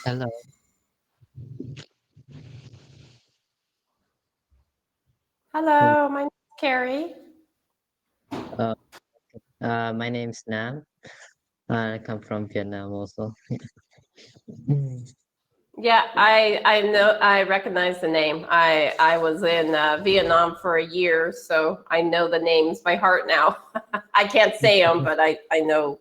Hello. Hello, my name is Carrie. Uh, my name's Nam. I come from Vietnam also. Mm. Yeah, I know I recognize the name. I was in Vietnam for a year, so I know the names by heart now. I can't say them, but I know.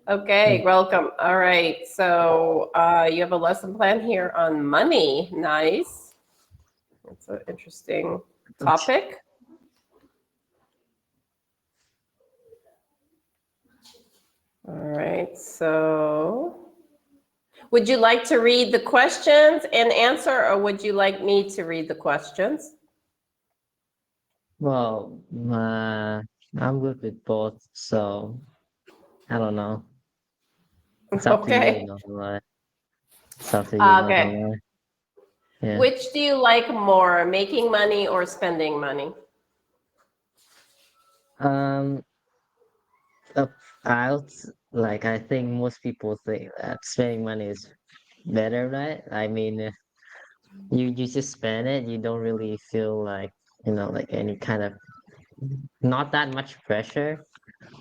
Okay, welcome. All right, so you have a lesson plan here on money. Nice. That's an interesting topic. All right, so would you like to read the questions and answer, or would you like me to read the questions? Well, I'm good with both, so I don't know. It's up to you, Okay. not to lie. It's up to you, not to Okay. lie. Yeah. Which do you like more, making money or spending money? Um, up out. Like I think most people think that spending money is better, right? I mean, you just spend it. You don't really feel like like any kind of not that much pressure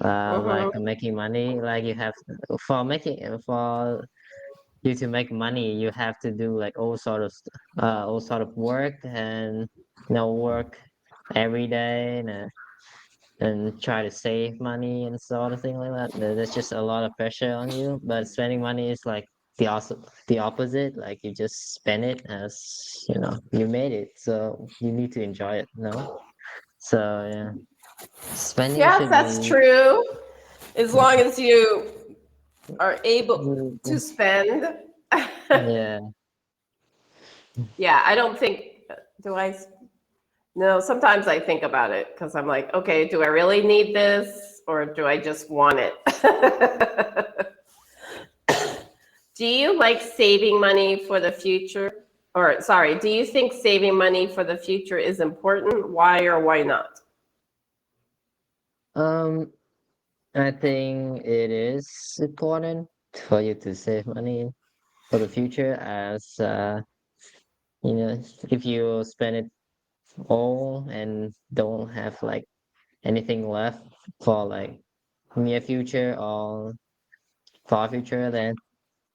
like Mm-hmm. making money like you have for you to make money you have to do like all sort of work and work every day and try to save money and sort of thing like that. There's just a lot of pressure on you, but spending money is like the opposite. Like you just spend it as you made it, so you need to enjoy it, no? So yeah, spending Yes, should that's be. true. As long as you are able to spend. Yeah. Yeah, I don't think, do I? No, sometimes I think about it because I'm like, okay, do I really need this or do I just want it? Do you like saving money for the future? Or, sorry, do you think saving money for the future is important? Why or why not? Um, I think it is important for you to save money for the future as if you spend it all and don't have like anything left for like near future or far future, then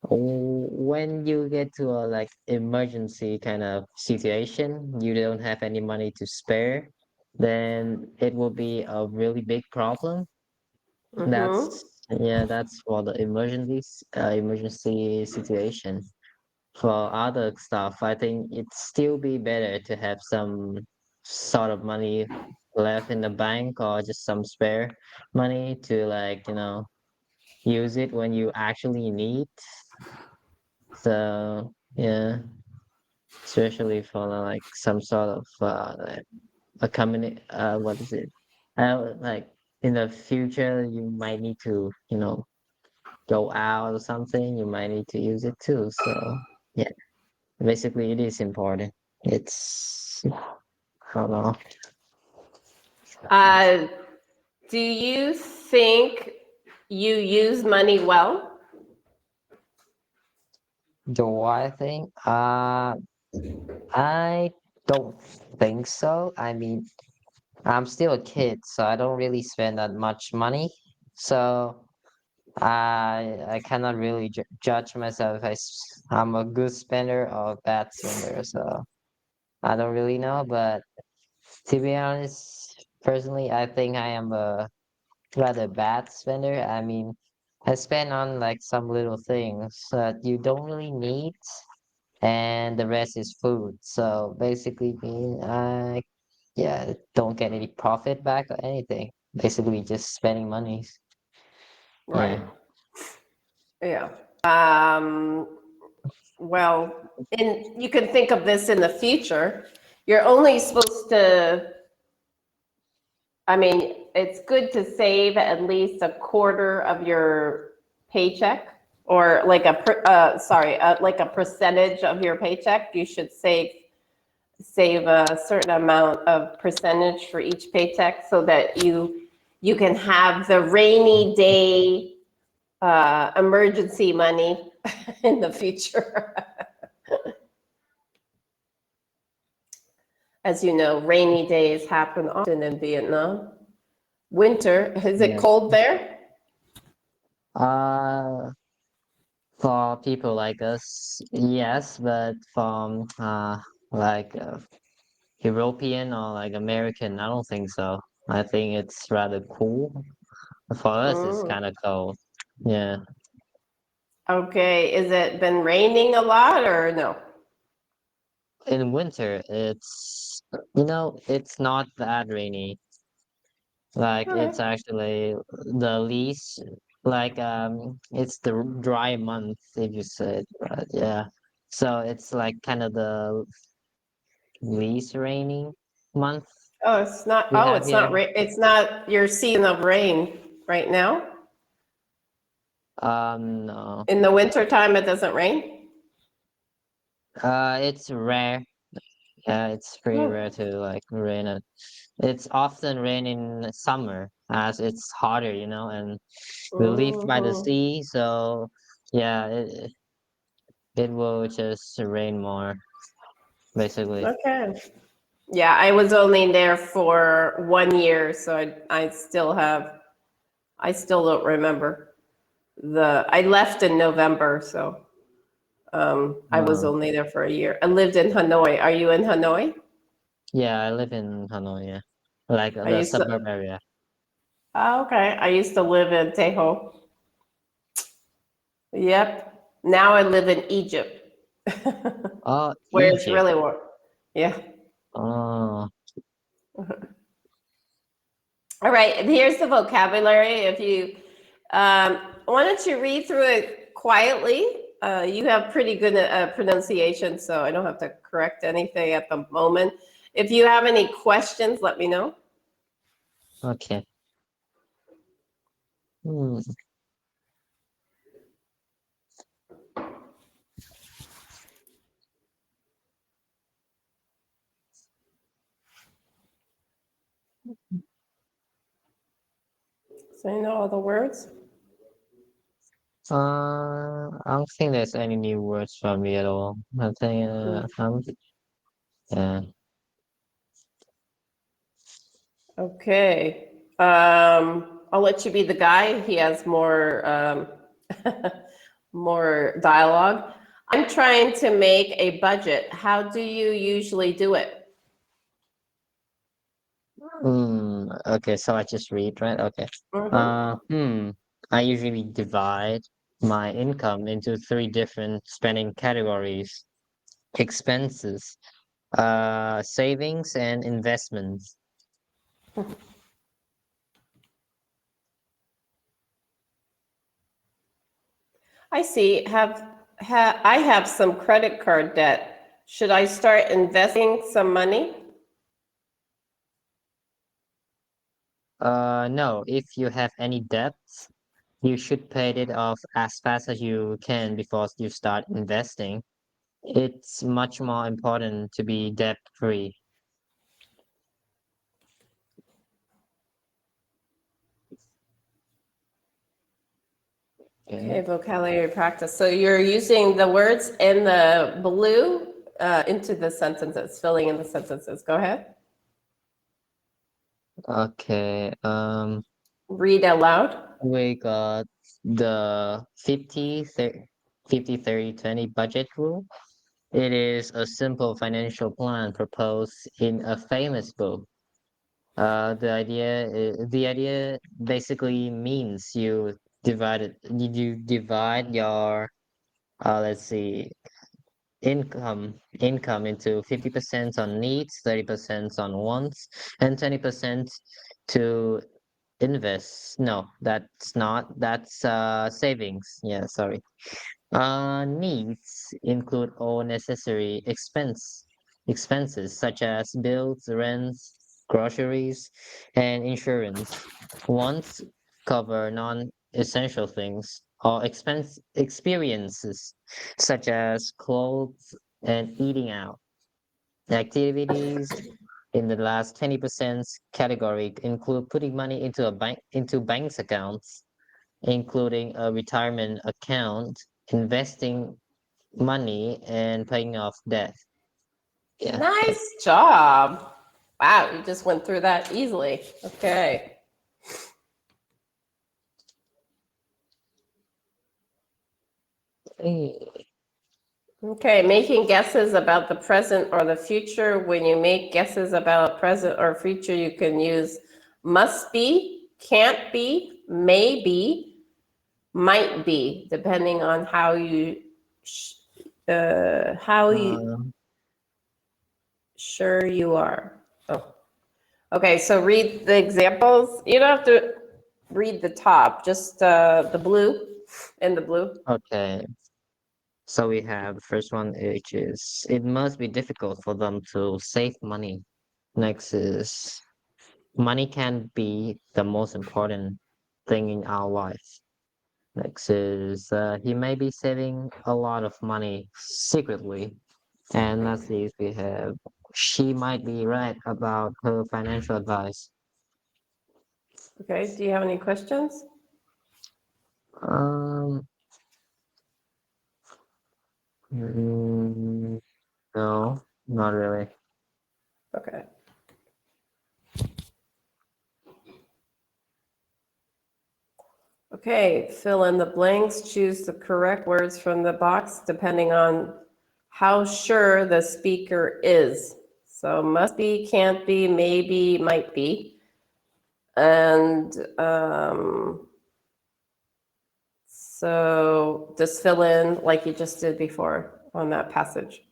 when you get to a like emergency kind of situation, you don't have any money to spare, then it will be a really big problem. Mm-hmm. That's for the emergency situation. For other stuff, I think it'd still be better to have some sort of money left in the bank or just some spare money to like, use it when you actually need. So yeah, especially for like some sort of like a company, what is it? Like in the future, you might need to, go out or something, you might need to use it too. So yeah, basically it is important. It's I don't know. Uh, do you think you use money well? Do I think? I don't think so. I mean, I'm still a kid, so I don't really spend that much money. So I cannot really judge myself if I'm a good spender or a bad spender. So I don't really know, but to be honest, personally, I think I am a rather bad spender. I mean, I spend on like some little things that you don't really need, and the rest is food. So basically, I don't get any profit back or anything. Basically, just spending money. Right. Yeah. Yeah. Um, well, and you can think of this in the future. You're only supposed to, I mean, it's good to save at least a quarter of your paycheck or like like a percentage of your paycheck. You should save a certain amount of percentage for each paycheck so that you can have the rainy day emergency money in the future. As you know, rainy days happen often in Vietnam. Winter, is it Yeah. cold there? Uh, for people like us, yes, but from like European or like American, I don't think so. I think it's rather cool. For us, it's Mm. kind of cold. Yeah. Okay, is it been raining a lot or no? In winter, it's not that rainy. Like Okay. it's actually the least, like it's the dry month if you said, right? Yeah. So it's like kind of the least rainy month Oh, it's not. we Oh, have it's not. here. It's not your season of rain right now. No. In the winter time, it doesn't rain. It's rare. Yeah, it's pretty Hmm. rare to like rain. It's often rain in summer as it's hotter, and we live by the Mhm. sea, so yeah, it will just rain more, basically. Okay. Yeah, I was only there for 1 year, so I still don't remember I left in November, so I was Uh, only there for a year. I lived in Hanoi. Are you in Hanoi? yeah, I live in Hanoi, yeah, like I the used to. suburb area. Oh, okay. I used to live in Tejo. Yep. Now I live in Egypt, Oh, where it's Egypt. really warm. Yeah. Oh, All right. And here's the vocabulary. If you why don't you read through it quietly? You have pretty good pronunciation, so I don't have to correct anything at the moment. If you have any questions, let me know. okay. Hmm. So you know all the words. I don't think there's any new words from me at all. I think, Mm. yeah. Okay. I'll let you be the guy. He has more more dialogue. I'm trying to make a budget. How do you usually do it? Okay, so I just read, right? Okay. Hmm. Uh, hmm. I usually divide my income into three different spending categories: expenses, savings, and investments. I see. I have some credit card debt. Should I start investing some money? No, if you have any debts, you should pay it off as fast as you can before you start investing. It's much more important to be debt free. Okay, Okay. vocabulary practice. So you're using the words in the blue into the sentences, filling in the sentences. Go ahead. Okay. Read out loud. We got the 50/30/20 budget rule. It is a simple financial plan proposed in a famous book. The idea basically means you divide your let's see income into 50% on needs, 30% on wants, and 20% to invest. No, that's savings. Yeah, sorry. Needs include all necessary expenses such as bills, rents, groceries, and insurance. Wants cover non-essential things or experiences such as clothes and eating out. Activities in the last 20% category include putting money into banks accounts, including a retirement account investing money and paying off debt. Yeah. Nice job. Wow, you just went through that easily. Okay. Okay, making guesses about the present or the future. When you make guesses about present or future, you can use must be, can't be, may be, might be, depending on how you Uh, sure you are. Oh, okay. So read the examples. You don't have to read the top, just the blue and the blue. okay. So we have the first one, which is it must be difficult for them to save money. Next is money can be the most important thing in our life. Next is he may be saving a lot of money secretly. And lastly, we have she might be right about her financial advice. Okay. Do you have any questions? Um, mm, no, not really. Okay. Okay, fill in the blanks, choose the correct words from the box depending on how sure the speaker is. So must be, can't be, maybe, might be. And so just fill in like you just did before on that passage.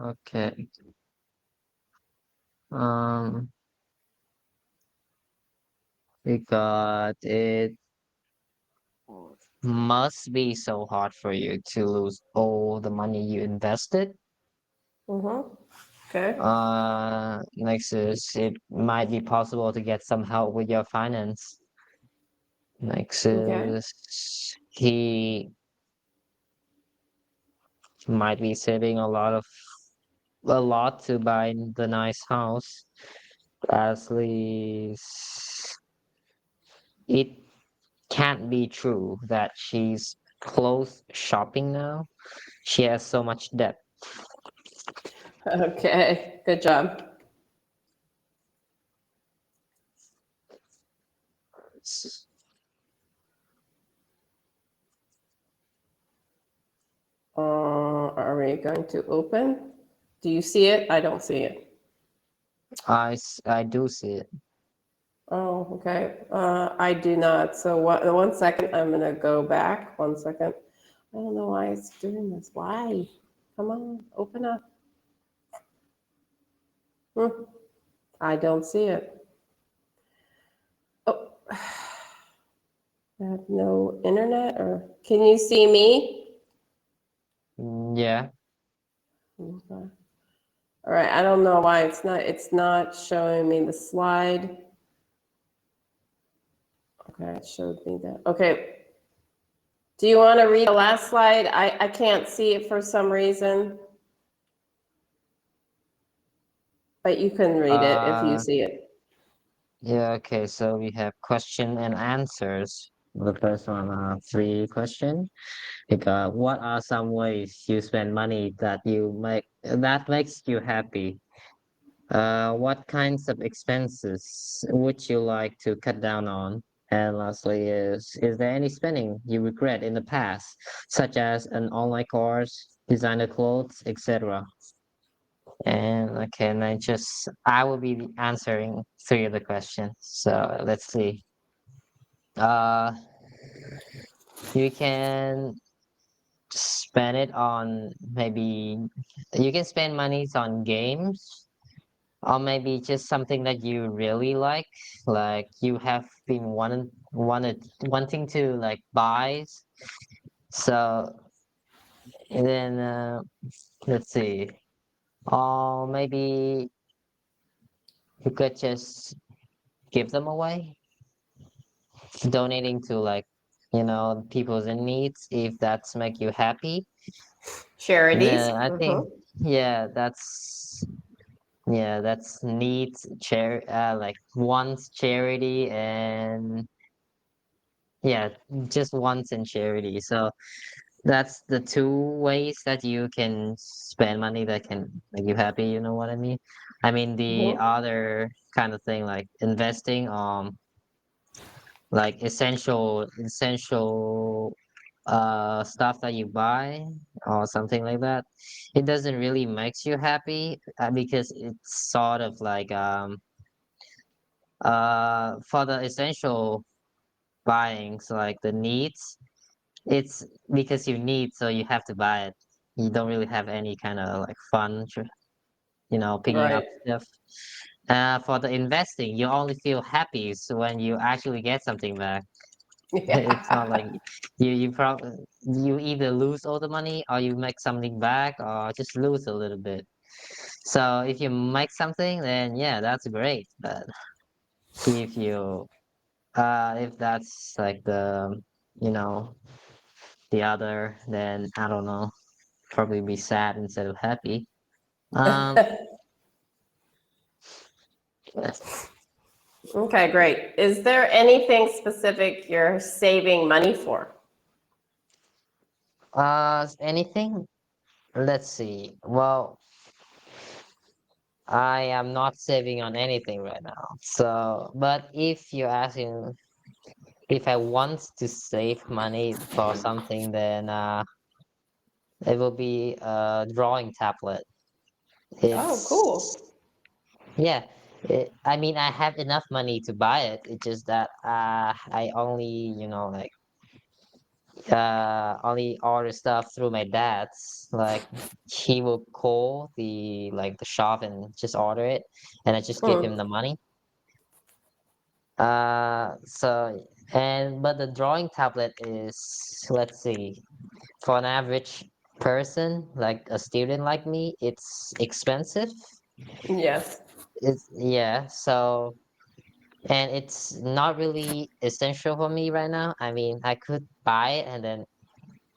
Okay. Um, we got it must be so hard for you to lose all the money you invested. Mm-hmm. Okay. Next is it might be possible to get some help with your finance. Next Okay. is he might be saving a lot to buy the nice house. Lastly, it can't be true that she's close shopping now. She has so much debt. Okay. Good job. Are we going to open? Do you see it? I don't see it. I do see it. Oh, okay. I do not. So one second, I'm gonna go back. 1 second. I don't know why it's doing this. Why? Come on, open up. Hmm, I don't see it. Oh, I have no internet, or can you see me? Yeah. Okay. All right. I don't know why it's not showing me the slide. Okay, it showed me that. Okay. Do you want to read the last slide? I can't see it for some reason, but you can read it if you Uh, see it. yeah, okay, so we have question and answers. The first one, three question. We got what are some ways you spend money that makes you happy? What kinds of expenses would you like to cut down on? And lastly is there any spending you regret in the past, such as an online course, designer clothes, etc.? And okay, and I will be answering three of the questions. So let's see. Uh, you can spend it on maybe you can spend monies on games or maybe just something that you really like you have been wanting to like buy. So and then let's see. Or maybe you could just give them away, donating to like people's in needs if that's make you happy. Charities. Then I think yeah that's needs like wants charity and yeah just wants and charity. So That's the two ways that you can spend money that can make you happy, you know what I mean? I mean the Mhm. other kind of thing like investing like essential stuff that you buy or something like that. It doesn't really makes you happy because it's sort of like for the essential buyings like the needs, it's because you need, so you have to buy it. You don't really have any kind of like fun, picking up Right. stuff. For the investing, you only feel happy so when you actually get something back. It's not like Yeah. you either lose all the money or you make something back or just lose a little bit. So if you make something, then yeah, that's great. But if you if that's like you know the other, then I don't know, probably be sad instead of happy. Um, Okay, great. Is there anything specific you're saving money for? anything? Let's see. Well, I am not saving on anything right now. So, but if you're asking if I want to save money for something, then it will be a drawing tablet. Oh, It's cool. yeah. I mean, I have enough money to buy it. It's just that I only, like only order stuff through my dad's. Like he will call the shop and just order it, and I just give him Hmm. the money. So but the drawing tablet is, let's see, for an average person, like a student like me, it's expensive. Yes. It's yeah, so and it's not really essential for me right now. I mean, I could buy it and then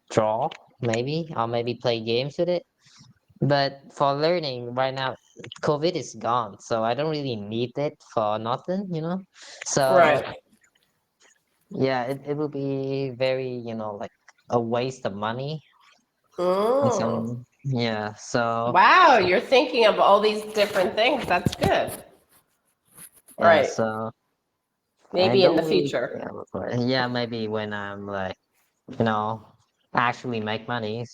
draw maybe, or maybe play games with it. But for learning right now, COVID is gone, so I don't really need it for nothing. So Right. yeah, it will be very, like a waste of money and Mm. some, yeah. So Wow, you're thinking of all these different things. That's good. yeah, Right. so I Maybe in don't the really future. care about it. Yeah, maybe when I'm like, you know, actually make money.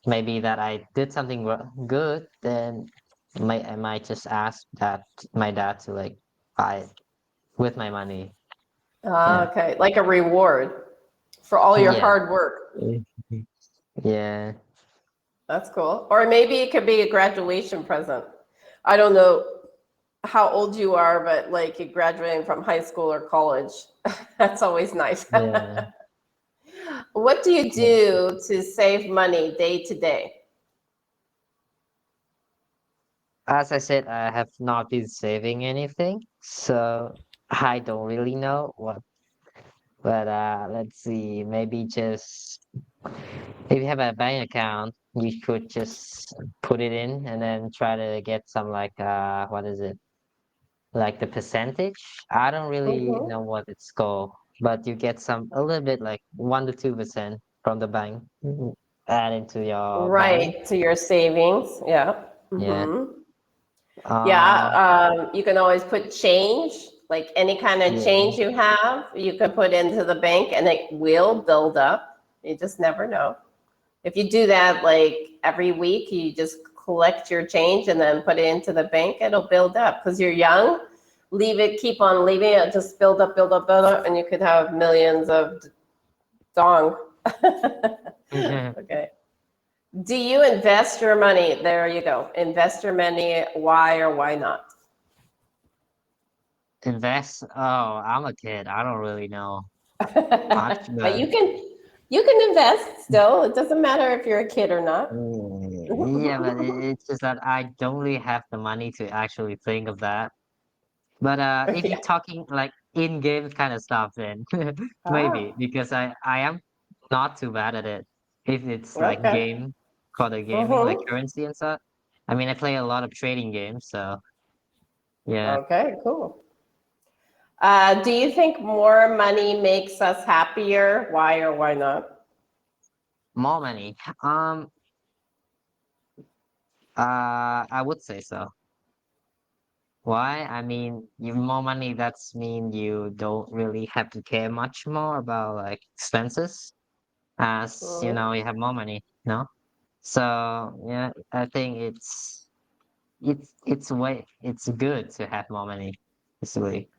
Maybe that I did something good, then I might just ask that my dad to like buy it with my money. Ah, Yeah. okay. Like a reward for all your Yeah. hard work. Mhm. Yeah. That's cool. Or maybe it could be a graduation present. I don't know how old you are, but like you're graduating from high school or college. That's always nice. Yeah. What do you Yeah. do to save money day to day? As I said, I have not been saving anything, so I don't really know what. But let's see, maybe just if you have a bank account, you could just put it in and then try to get some like what is it? Like the percentage. I don't really Hmm. know what it's called, but you get a little bit like 1 to 2% from the bank, add into your money. Right, to your savings. Yeah. Yeah. Hmm. Um. Yeah. You can always put change, like any kind of Yeah. change you have, you can put into the bank and it will build up. You just never know. If you do that like every week, you just collect your change and then put it into the bank, it'll build up because you're young. Leave it, keep on leaving it, just build up, build up, build up, and you could have millions of dong. Okay. Do you invest your money? There you go. Invest your money. Why or why not? Invest. Oh, I'm a kid. I don't really know much, But but you can invest still. It doesn't matter if you're a kid or not. yeah, but it's just that I don't really have the money to actually think of that. But if you're Yeah. talking like in-game kind of stuff, then maybe Ah, because I am not too bad at it. If it's like okay. game for the gaming, like Mm-hmm. currency and stuff. I mean, I play a lot of trading games, so yeah. Okay, cool. Do you think more money makes us happier? Why or why not? More money. I would say so. Why? I mean, you more money, that's mean you don't really have to care much more about like expenses as you Mm. know you have more money, no? So yeah, I think it's good to have more money. Basically,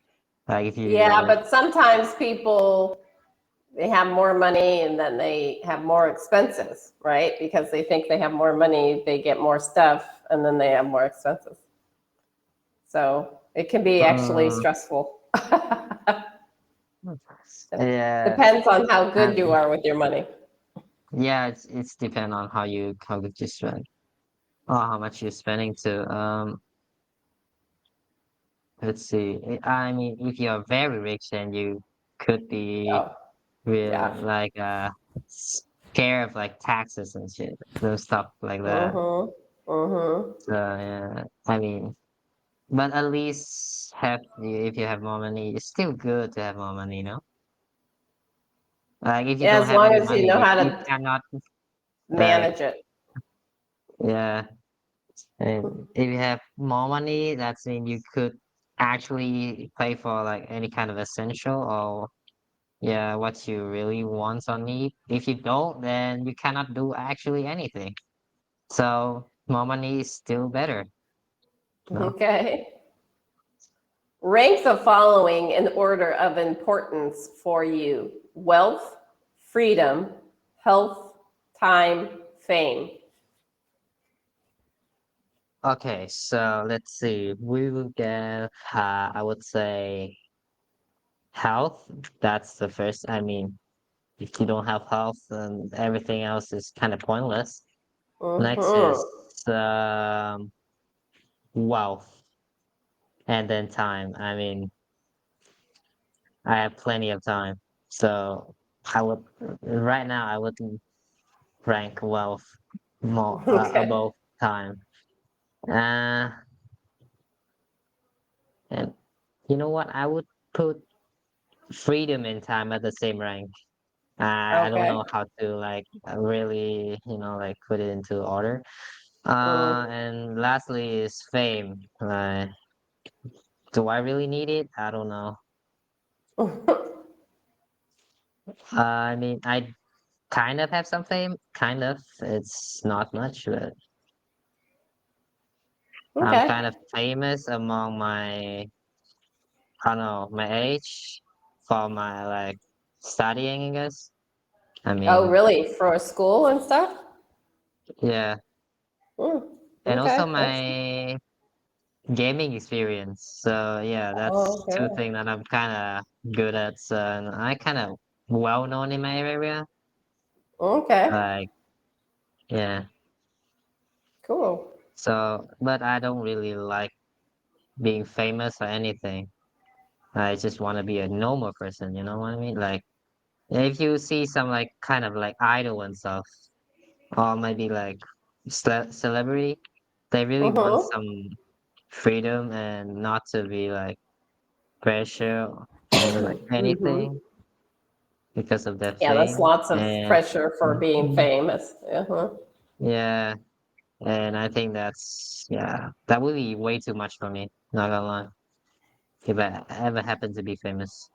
like if Yeah, you but sometimes people they have more money and then they have more expenses, right? Because they think they have more money, they get more stuff, and then they have more expenses. So it can be actually uh, stressful. yeah, Depends on how I good you mean, are with your money. yeah, it's depend on how good you spend or how much you're spending to. Let's see. I mean, if you're very rich, then you could be Oh, real yeah. like scared of like taxes and shit, those stuff like that. Mm-hmm. Mm-hmm. So yeah, I mean, but at least if you have more money, it's still good to have more money, you know? Like if you Yeah, don't as have long any as you know money, how you to cannot like manage it. yeah. And if you have more money, that's mean you could actually pay for like any kind of essential or yeah, what you really want or need. If you don't, then you cannot do actually anything. So more money is still better, no? Okay. Rank the following in order of importance for you: wealth, freedom, health, time, fame. Okay, so let's see. We will get, I would say health. That's the first. I mean, if you don't have health, then everything else is kind of pointless. Next is Mm-hmm. wealth, and then time. I mean, I have plenty of time, so I would right now I would rank wealth more Okay. above time. Uh, and you know what? I would put freedom and time at the same rank. I don't Okay. know how to like really, like put it into order. Mm. And lastly is fame. Do I really need it? I don't know. I mean, I kind of have some fame, kind of. It's not much, but I'm Okay. kind of famous among I don't know, my age for my like studying, I guess. I Oh, mean, really? For school and stuff? yeah. Mm. And also Okay. That's my gaming experience. So yeah, oh, that's two okay. things that I'm kind of good at. So and I kind of well known in my area. Okay. Like yeah. Cool. So, but I don't really like being famous or anything. I just want to be a normal person. You know what I mean? Like if you see some like kind of like idol and stuff, or maybe like celebrity, they really want Mm-hmm. some freedom and not to be like pressure and like Mm-hmm. anything because of their Yeah, that's fame. lots of And pressure for being famous. Uh-huh. yeah, and I think yeah, that would be way too much for me, not gonna lie. If I ever happen to be famous.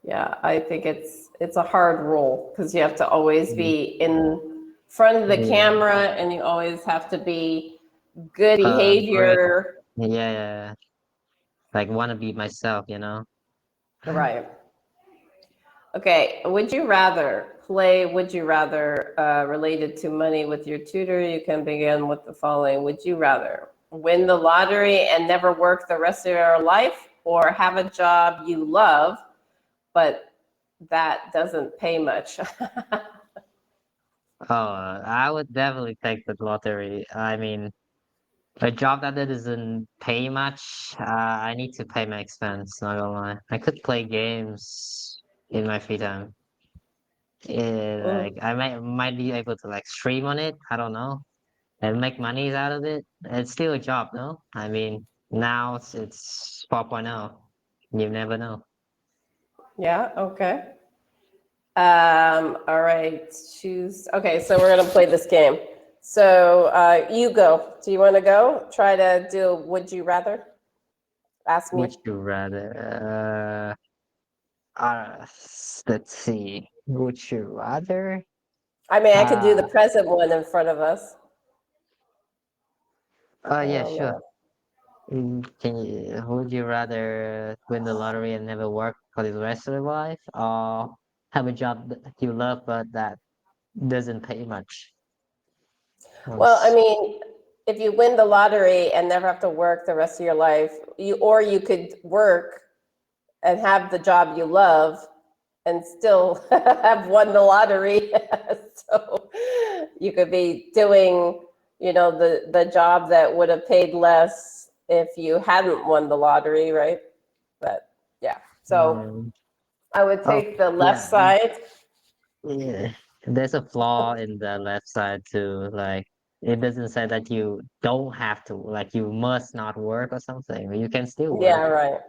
Yeah, I think it's a hard role because you have to always Mm, be in front of the yeah, camera and you always have to be good great. behavior. Yeah, yeah, yeah. Like wanna be myself, you know? Right. Okay. Would you rather related to money with your tutor? You can begin with the following. Would you rather win the lottery and never work the rest of your life, or have a job you love, but that doesn't pay much? Oh, I would definitely take the lottery. I mean, a job that doesn't pay much, I need to pay my expense, not gonna lie. I could play games in my free time. Yeah, Mm, like I might be able to like stream on it. I don't know, and make money out of it. It's still a job, no? I mean, now it's 4.0. You never know. yeah, okay. All right, choose. Okay, so we're gonna play this game. So you go. Do you want to go? Try to do would you rather? Ask Would me. you rather? Let's see. Would you rather? I mean, I could do the Uh, present one in front of us. I yeah, don't sure. know. Would you rather win the lottery and never work for the rest of your life, or have a job that you love but that doesn't pay much? Well, I Once. mean, if you win the lottery and never have to work the rest of your life, you could work and have the job you love and still have won the lottery. So you could be doing, the job that would have paid less if you hadn't won the lottery, right? But yeah, so Mm, I would oh, take the left yeah. side. Yeah. There's a flaw in the left side too. Like, it doesn't say that you don't have to, like, you must not work or something. You can still Yeah, work. right.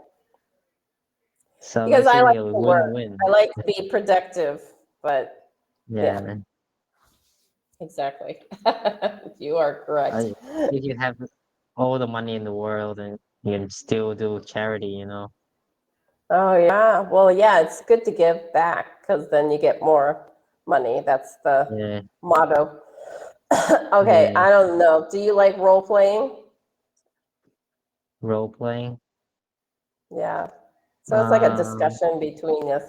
So Because it's I really like a to work. win-win. I like to be productive, but yeah, Yeah. exactly. You are correct. I, if you have all the money in the world and you can still do charity, Oh, yeah. Well, yeah, it's good to give back because then you get more money. That's the Yeah, motto. Okay, yeah. I don't know. Do you like role playing? Role playing. Yeah. So it's like a Um, discussion between us.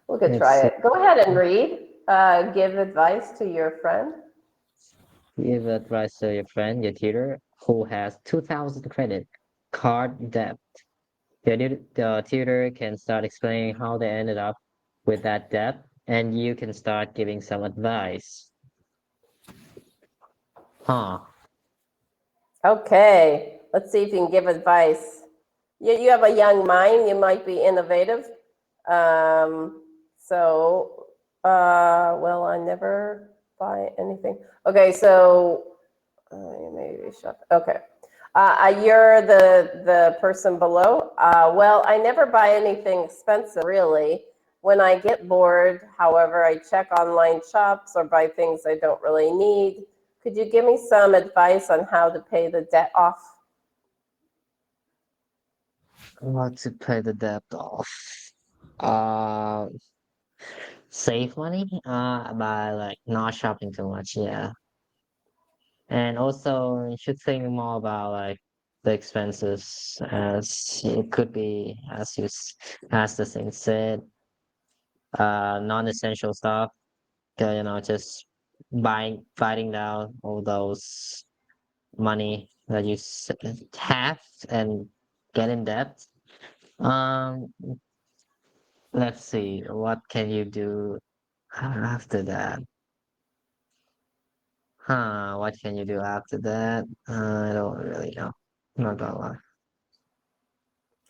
We could let's try see. it. Go ahead and read. Give advice to your friend. Give advice to your friend, your tutor, who has 2,000 credit card debt. The tutor can start explaining how they ended up with that debt, and you can start giving some advice. Huh. Okay. Let's see if you can give advice. You have a young mind. You might be innovative. Well, I never buy anything. Okay, so maybe shut. Okay, you're the person below. Well, I never buy anything expensive, really. When I get bored, however, I check online shops or buy things I don't really need. Could you give me some advice on how to pay the debt off? How to pay the debt off? Uh, Save money by like not shopping too much, yeah. And also you should think more about like the expenses, as it could be, as the thing said, non-essential stuff, just fighting down all those money that have and get in debt. um let's see, what can you do after that? What can you do after that? I don't really know. Not gonna lie.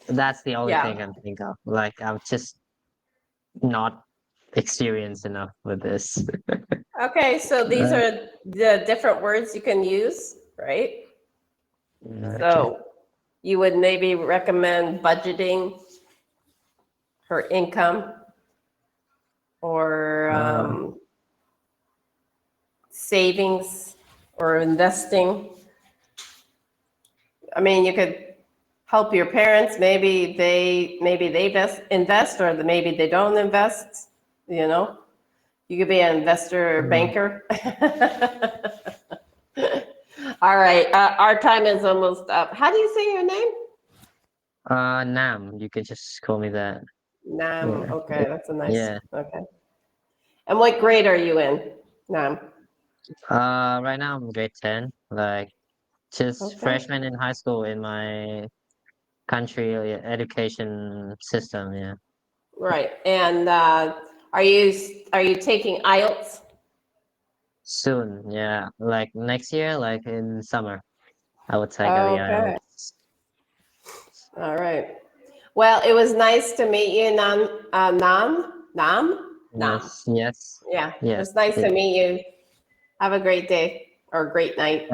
That's the only Yeah. thing I can think of. Like, I'm just not experienced enough with this. Okay, so these Uh, are the different words you can use, right? okay. So you would maybe recommend budgeting for income or Uh, savings or investing. I mean, you could help your parents. Maybe they invest or maybe they don't invest. You know, you could be an investor or mm, banker. All right, our time is almost up. How do you say your name? Nam, you can just call me that. Nam. Yeah. Okay, that's a nice. Yeah. Okay. And what grade are you in? Nam. Right now I'm grade 10, like just Okay. freshman in high school in my country education system. Yeah. Right. And are you taking IELTS? Soon. Yeah. Like next year, like in summer, I would take the Okay. IELTS. All right. Well, it was nice to meet you, Nam. Nam. Yes. Yes. Yeah, it Yes. was nice to meet you. Have a great day or great night.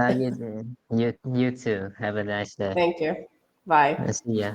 You too. Have a nice day. Thank you. Bye. See ya.